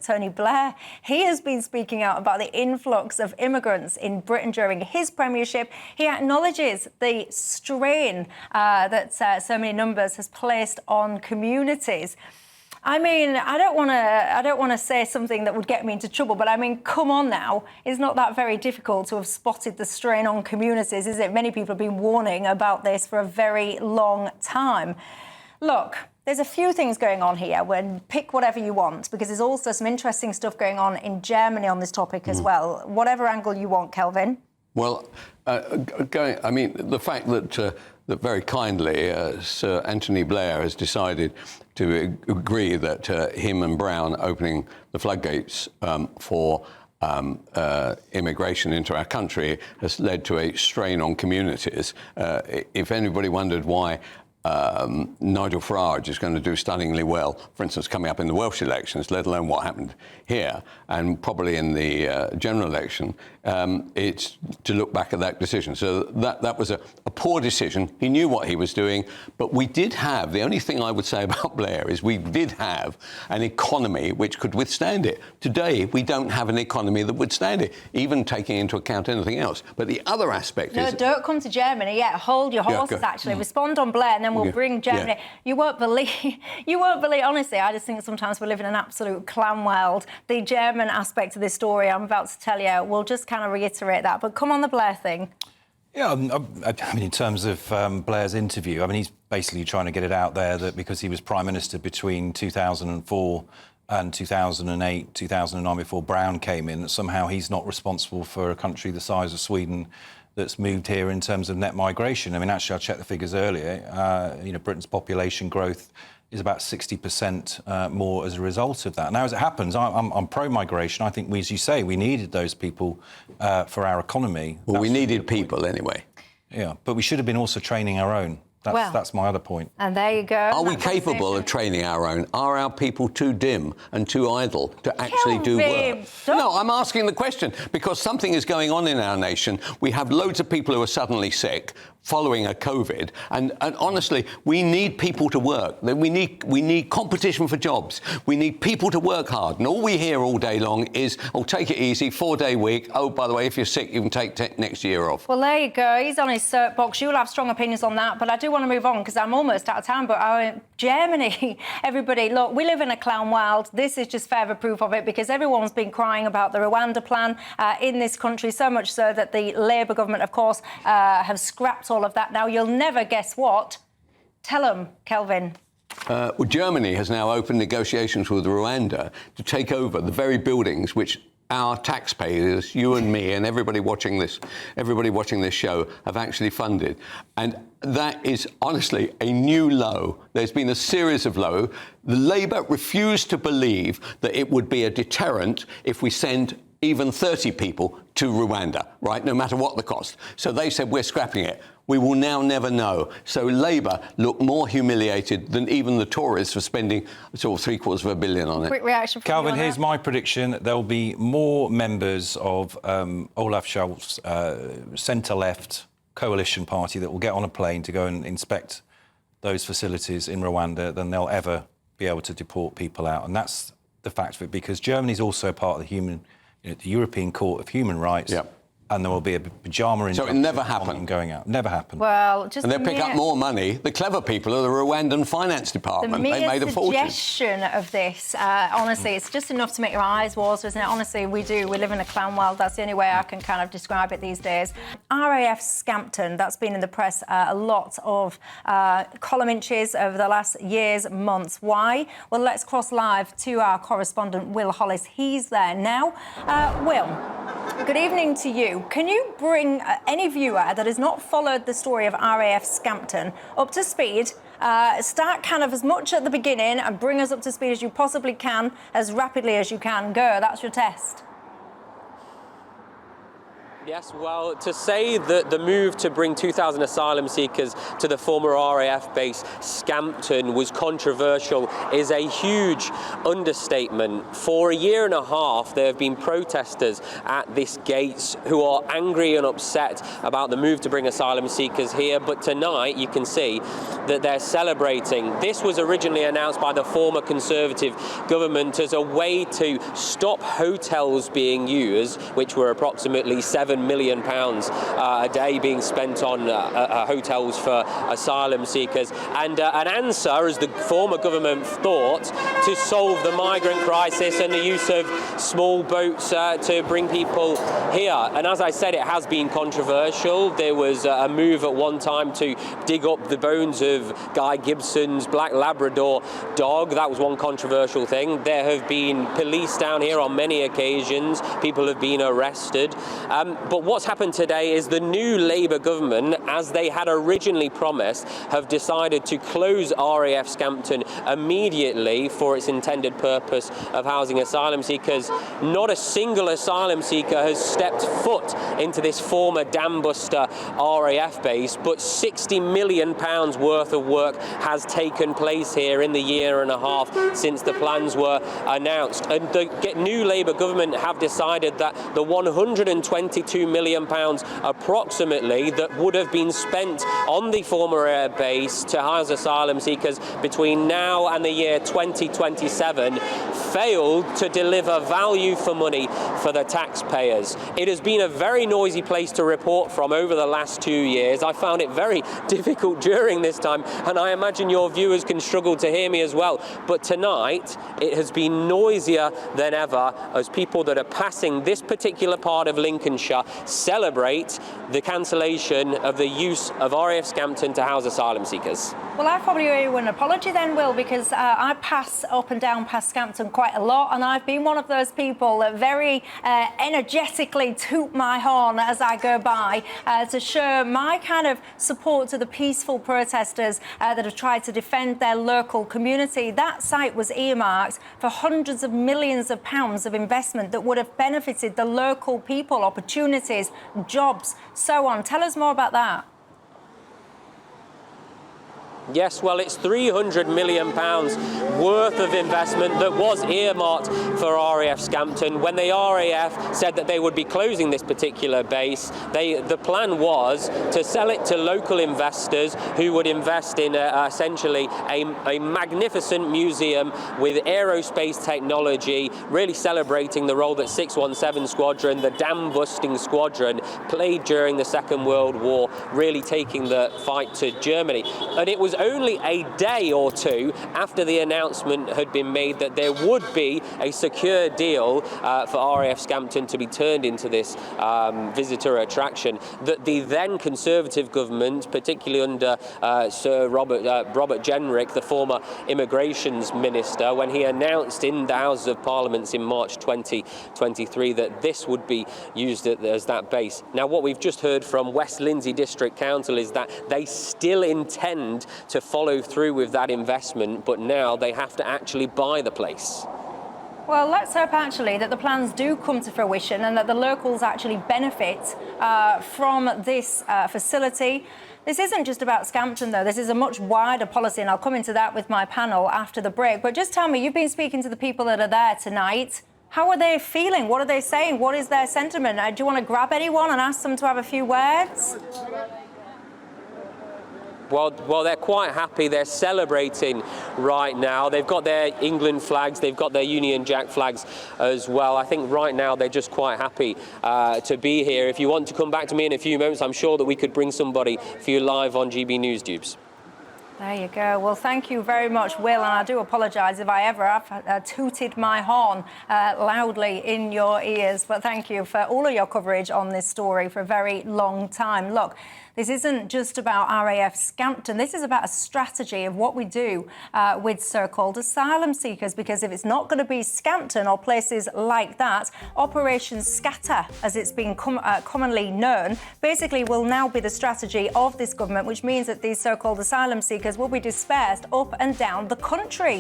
Tony Blair. He has been speaking out about the influx of immigrants in Britain during his premiership. He acknowledges the strain that so many numbers has placed on communities. I mean, I don't want to say something that would get me into trouble, but I mean, come on now. It's not that very difficult to have spotted the strain on communities, is it? Many people have been warning about this for a very long time. Look, there's a few things going on here. Pick whatever you want, because there's also some interesting stuff going on in Germany on this topic as well. Whatever angle you want, Kelvin. Well, the fact that very kindly Sir Anthony Blair has decided to agree that him and Brown opening the floodgates for immigration into our country has led to a strain on communities. If anybody wondered why Nigel Farage is going to do stunningly well, for instance, coming up in the Welsh elections, let alone what happened here, and probably in the general election, it's to look back at that decision. So that was a poor decision. He knew what he was doing, but we did have, the only thing I would say about Blair is we did have an economy which could withstand it. Today, we don't have an economy that would stand it, even taking into account anything else. But the other aspect is... No, don't come to Germany yet. Hold your horses, actually. Respond on Blair, and then we'll bring Germany. Yeah. You won't believe, honestly, I just think sometimes we live in an absolute clown world. The German aspect of this story I'm about to tell you will just kind of reiterate that. But come on the Blair thing. Yeah, I mean, in terms of Blair's interview, I mean, he's basically trying to get it out there that because he was Prime Minister between 2004 and 2008, 2009, before Brown came in, that somehow he's not responsible for a country the size of Sweden that's moved here in terms of net migration. I mean, actually, I checked the figures earlier. Britain's population growth is about 60% more as a result of that. Now, as it happens, I'm pro-migration. I think, as you say, we needed those people for our economy. Well, we needed people anyway. Yeah, but we should have been also training our own. That's my other point. And there you go. Are we capable of training our own? Are our people too dim and too idle to actually do work? No, I'm asking the question because something is going on in our nation. We have loads of people who are suddenly sick following a COVID, and honestly, we need people to work. We need competition for jobs. We need people to work hard. And all we hear all day long is, oh, take it easy, 4-day week. Oh, by the way, if you're sick, you can take next year off. Well, there you go. He's on his soapbox. You'll have strong opinions on that, but I do want to move on because I'm almost out of time. But Germany, everybody, look, we live in a clown world. This is just further proof of it because everyone's been crying about the Rwanda plan in this country, so much so that the Labour government, of course, have scrapped all of that. Now, you'll never guess what. Tell them, Kelvin. Well, Germany has now opened negotiations with Rwanda to take over the very buildings which our taxpayers, you and me, and everybody watching this show, have actually funded. And that is honestly a new low. There's been a series of lows. The Labour refused to believe that it would be a deterrent if we send even 30 people to Rwanda, right, no matter what the cost. So they said, we're scrapping it. We will now never know. So Labour look more humiliated than even the Tories for spending sort of $750 million on it. Quick reaction from Kelvin, here's my prediction. There'll be more members of Olaf Scholz's centre-left coalition party that will get on a plane to go and inspect those facilities in Rwanda than they'll ever be able to deport people out. And that's the fact of it, because Germany's also part of the European Court of Human Rights. Yep. And there will be a pyjama so it never happened. Going out. Never happened. Well, just and they'll pick up more money. The clever people are the Rwandan finance department. They made a fortune. The suggestion of this, honestly, it's just enough to make your eyes water, isn't it? Honestly, we do. We live in a clown world. That's the only way I can kind of describe it these days. RAF Scampton, that's been in the press a lot of column inches over the last years, months. Why? Well, let's cross live to our correspondent, Will Hollis. He's there now. Will, good evening to you. Can you bring any viewer that has not followed the story of RAF Scampton up to speed? Start kind of as much at the beginning and bring us up to speed as you possibly can, as rapidly as you can. Go, that's your test. Yes, well, to say that the move to bring 2,000 asylum seekers to the former RAF base Scampton was controversial is a huge understatement. For a year and a half, there have been protesters at this gate who are angry and upset about the move to bring asylum seekers here. But tonight, you can see that they're celebrating. This was originally announced by the former Conservative government as a way to stop hotels being used, which were approximately £7 million a day being spent on hotels for asylum seekers, and an answer, as the former government thought, to solve the migrant crisis and the use of small boats to bring people here. And as I said, it has been controversial. There was a move at one time to dig up the bones of Guy Gibson's black Labrador dog. That was one controversial thing. There have been police down here on many occasions. People have been arrested. But what's happened today is the new Labour government, as they had originally promised, have decided to close RAF Scampton immediately for its intended purpose of housing asylum seekers. Not a single asylum seeker has stepped foot into this former dam-buster RAF base, but £60 million worth of work has taken place here in the year and a half since the plans were announced. And the new Labour government have decided that the £122 million approximately that would have been spent on the former air base to house asylum seekers between now and the year 2027 failed to deliver value for money for the taxpayers. It has been a very noisy place to report from over the last 2 years. I found it very difficult during this time, and I imagine your viewers can struggle to hear me as well. But tonight, it has been noisier than ever as people that are passing this particular part of Lincolnshire celebrate the cancellation of the use of RAF Scampton to house asylum seekers. Well, I probably owe you an apology then, Will, because I pass up and down past Scampton quite a lot, and I've been one of those people that very energetically toot my horn as I go by to show my kind of support to the peaceful protesters that have tried to defend their local community. That site was earmarked for hundreds of millions of pounds of investment that would have benefited the local people, opportunities, jobs, so on. Tell us more about that. Yes, well, it's £300 million worth of investment that was earmarked for RAF Scampton. When the RAF said that they would be closing this particular base, the plan was to sell it to local investors who would invest in essentially a magnificent museum with aerospace technology, really celebrating the role that 617 Squadron, the dam-busting squadron, played during the Second World War, really taking the fight to Germany. And it was only a day or two after the announcement had been made that there would be a secure deal for RAF Scampton to be turned into this visitor attraction that the then Conservative government, particularly under Sir Robert Jenrick, the former immigrations minister, when he announced in the Houses of Parliament in March 2023 that this would be used as that base. Now, what we've just heard from West Lindsey District Council is that they still intend to follow through with that investment, but now they have to actually buy the place. Well, let's hope actually that the plans do come to fruition and that the locals actually benefit from this facility. This isn't just about Scampton, though. This is a much wider policy, and I'll come into that with my panel after the break. But just tell me, you've been speaking to the people that are there tonight. How are they feeling? What are they saying? What is their sentiment? Do you want to grab anyone and ask them to have a few words? Well, they're quite happy. They're celebrating right now. They've got their England flags. They've got their Union Jack flags as well. I think right now they're just quite happy to be here. If you want to come back to me in a few moments, I'm sure that we could bring somebody for you live on GB News Tubes. There you go. Well, thank you very much, Will, and I do apologise if I ever have tooted my horn loudly in your ears, but thank you for all of your coverage on this story for a very long time. Look, this isn't just about RAF Scampton. This is about a strategy of what we do with so-called asylum seekers, because if it's not going to be Scampton or places like that, Operation Scatter, as it's been commonly known, basically will now be the strategy of this government, which means that these so-called asylum seekers will be dispersed up and down the country.